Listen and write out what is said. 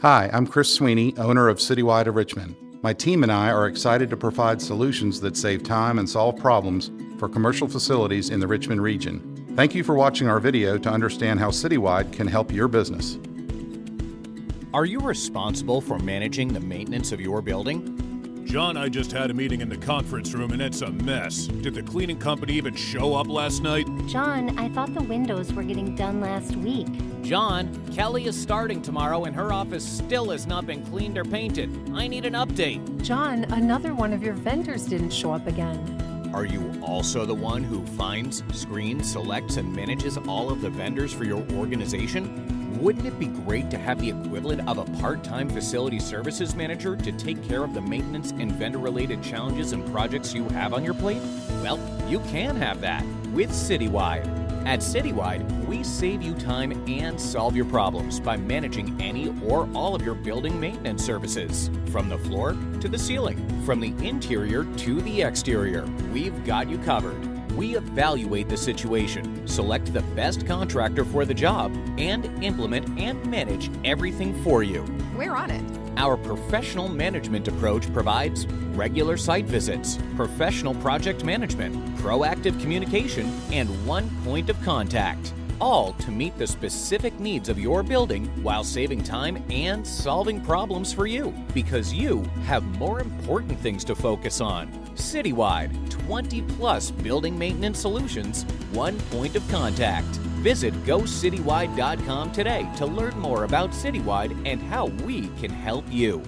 Hi, I'm Chris Sweeney, owner of Citywide of Richmond. My team and I are excited to provide solutions that save time and solve problems for commercial facilities in the Richmond region. Thank you for watching our video to understand how Citywide can help your business. Are you responsible for managing the maintenance of your building? John, I just had a meeting in the conference room and it's a mess. Did the cleaning company even show up last night? John, I thought the windows were getting done last week. John, Kelly is starting tomorrow and her office still has not been cleaned or painted. I need an update. John, another one of your vendors didn't show up again. Are you also the one who finds, screens, selects, and manages all of the vendors for your organization? Wouldn't it be great to have the equivalent of a part-time facility services manager to take care of the maintenance and vendor-related challenges and projects you have on your plate? Well, you can have that with Citywide. At Citywide, we save you time and solve your problems by managing any or all of your building maintenance services. From the floor to the ceiling, from the interior to the exterior, we've got you covered. We evaluate the situation, select the best contractor for the job, and implement and manage everything for you. We're on it. Our professional management approach provides regular site visits, professional project management, proactive communication, and one point of contact, all to meet the specific needs of your building while saving time and solving problems for you, because you have more important things to focus on. Citywide, 20+ building maintenance solutions, one point of contact. Visit GoCitywide.com today to learn more about Citywide and how we can help you.